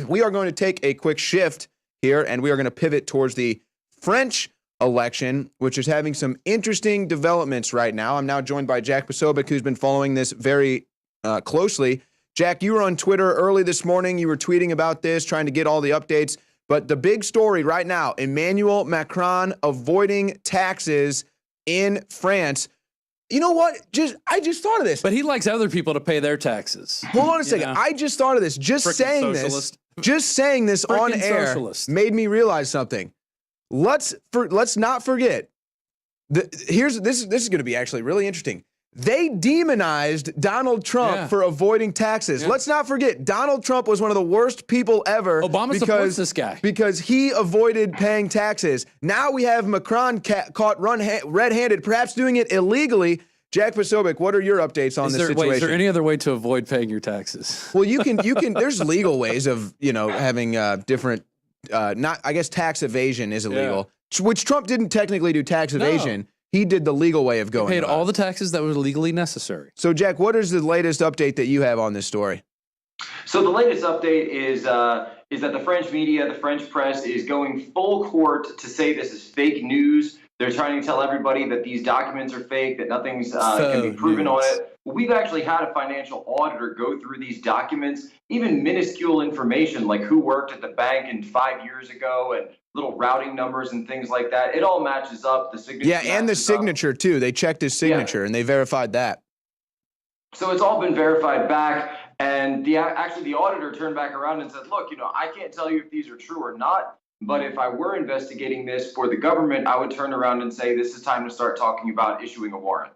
We are going to take a quick shift here, and we are going to pivot towards the French election, which is having some interesting developments right now. I'm now joined by Jack Posobiec, who's been following this very closely. Jack, you were on Twitter early this morning. You were tweeting about this, trying to get all the updates. But the big story right now, Emmanuel Macron avoiding taxes in France. You know what? I just thought of this. But he likes other people to pay their taxes. Hold on a second. I just thought of this. Just saying this on air made me realize something. Let's not forget. This is going to be actually really interesting. They demonized Donald Trump for avoiding taxes. Yeah. Let's not forget, Donald Trump was one of the worst people ever. Obama supports this guy. Because he avoided paying taxes. Now we have Macron caught red-handed, perhaps doing it illegally. Jack Posobiec, what are your updates on this situation? Wait, is there any other way to avoid paying your taxes? Well, you can. There's legal ways of, having different, I guess tax evasion is illegal, which Trump didn't technically do tax evasion. No. He did the legal way of going. He paid all the taxes that were legally necessary. So, Jack, what is the latest update that you have on this story? So the latest update is that the French media, the French press, is going full court to say this is fake news. They're trying to tell everybody that these documents are fake, that nothing's can be proven on it. We've actually had a financial auditor go through these documents, even minuscule information like who worked at the bank 5 years ago and little routing numbers and things like that. It all matches up. The signature. Yeah, and the signature too. They checked his signature and they verified that. So it's all been verified back. And actually the auditor turned back around and said, look, I can't tell you if these are true or not. But if I were investigating this for the government, I would turn around and say this is time to start talking about issuing a warrant.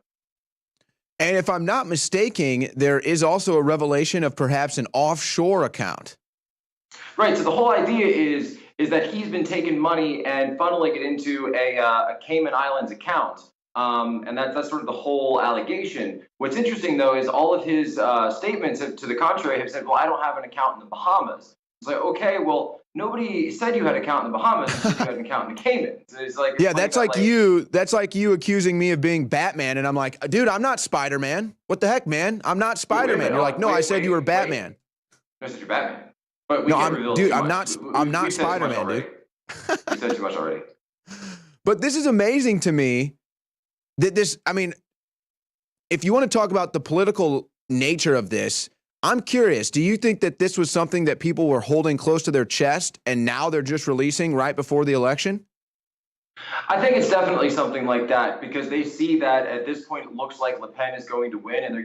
And if I'm not mistaken, there is also a revelation of perhaps an offshore account. Right. So the whole idea is that he's been taking money and funneling it into a Cayman Islands account. And that's sort of the whole allegation. What's interesting, though, is all of his statements to the contrary have said, well, I don't have an account in the Bahamas. It's like, okay, well, nobody said you had an account in the Bahamas. You said you had an account in the Cayman. So it's like, yeah, that's like you. That's like you accusing me of being Batman, and I'm like, dude, I'm not Spider-Man. What the heck, man? I'm not Spider-Man. You're like, no, I said you were Batman. I said you're Batman. But we I'm not Spider-Man, dude. You said too much already. But this is amazing to me. If you want to talk about the political nature of this, I'm curious, do you think that this was something that people were holding close to their chest and now they're just releasing right before the election? I think it's definitely something like that because they see that at this point it looks like Le Pen is going to win and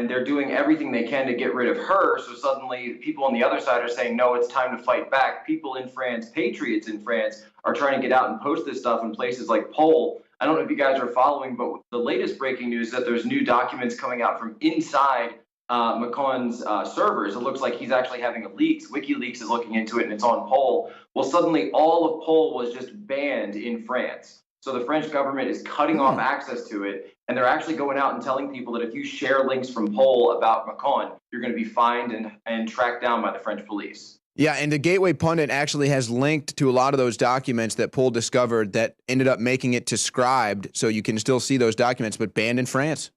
they're doing everything they can to get rid of her. So suddenly people on the other side are saying, no, it's time to fight back. People in France, patriots in France, are trying to get out and post this stuff in places like Pole. I don't know if you guys are following, but the latest breaking news is that there's new documents coming out from inside Macron's servers. It looks like he's actually having a leak. WikiLeaks is looking into it, and it's on Pole. Well, suddenly all of Pole was just banned in France. So the French government is cutting off access to it, and they're actually going out and telling people that if you share links from Pole about Macron, you're going to be fined and tracked down by the French police. Yeah, and the Gateway Pundit actually has linked to a lot of those documents that Pole discovered that ended up making it to scribed, so you can still see those documents, but banned in France.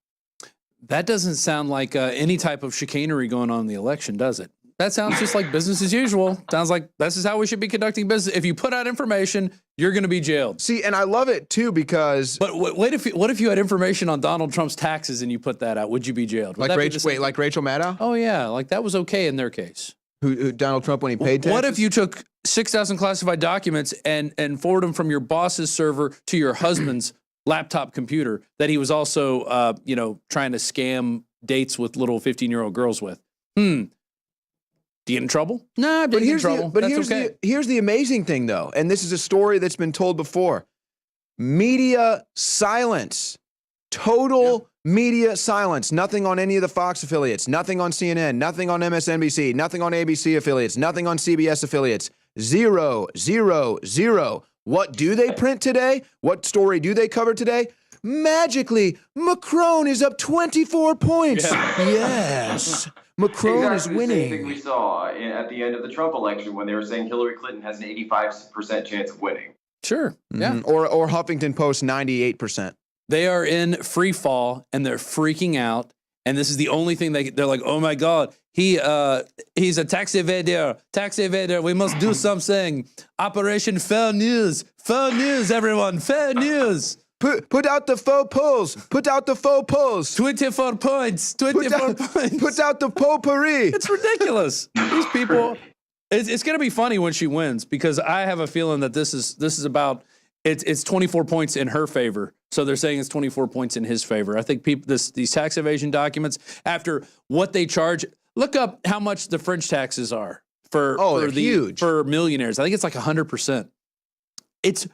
That doesn't sound like any type of chicanery going on in the election, does it? That sounds just like business as usual. Sounds like this is how we should be conducting business. If you put out information, you're going to be jailed. See, and I love it, too, because... But what if you had information on Donald Trump's taxes and you put that out? Would you be jailed? Like like Rachel Maddow? Oh, yeah. Like that was okay in their case. Who Donald Trump when he paid taxes? What if you took 6,000 classified documents and forwarded them from your boss's server to your husband's laptop computer that he was also, trying to scam dates with little 15-year-old girls with? Do you get in trouble? No, but here's trouble. Here's the amazing thing, though, and this is a story that's been told before. Media silence. Total media silence. Nothing on any of the Fox affiliates. Nothing on CNN. Nothing on MSNBC. Nothing on ABC affiliates. Nothing on CBS affiliates. 0, 0, 0. What do they print today? What story do they cover today? Magically, Macron is up 24 points. Yeah. Yes. Macron is winning. The same thing we saw at the end of the Trump election when they were saying Hillary Clinton has an 85% chance of winning. Sure. Yeah. Mm-hmm. Or Huffington Post 98%. They are in free fall and they're freaking out. And this is the only thing they're like, oh my God, he's a tax evader. Tax evader. We must do something. Operation Fair News. Fair News, everyone. Fair News. Put out the faux pulls. Put out the faux pulls. 24 points. 24 points. Put out the potpourri. It's ridiculous. These people. It's going to be funny when she wins, because I have a feeling that this is about. It's 24 points in her favor. So they're saying it's 24 points in his favor. I think these tax evasion documents, after what they charge, look up how much the French taxes are for huge. For millionaires. I think it's like 100%. It's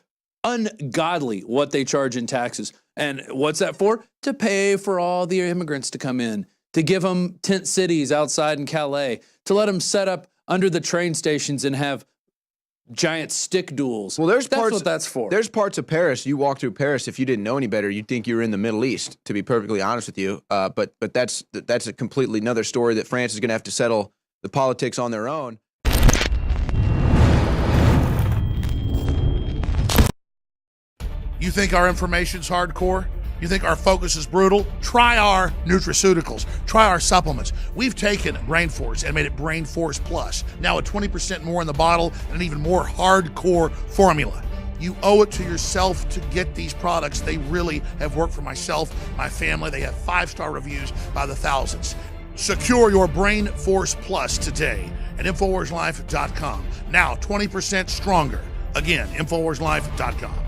ungodly what they charge in taxes. And what's that for? To pay for all the immigrants to come in, to give them tent cities outside in Calais, to let them set up under the train stations and have giant stick duels. Well, that's what that's for. There's parts of Paris. You walk through Paris, if you didn't know any better, you'd think you were in the Middle East, to be perfectly honest with you. But that's a completely another story that France is going to have to settle the politics on their own. You think our information's hardcore? You think our focus is brutal? Try our nutraceuticals. Try our supplements. We've taken Brain Force and made it Brain Force Plus. Now at 20% more in the bottle and an even more hardcore formula. You owe it to yourself to get these products. They really have worked for myself, my family. They have 5-star reviews by the thousands. Secure your Brain Force Plus today at InfoWarsLife.com. Now 20% stronger. Again, InfoWarsLife.com.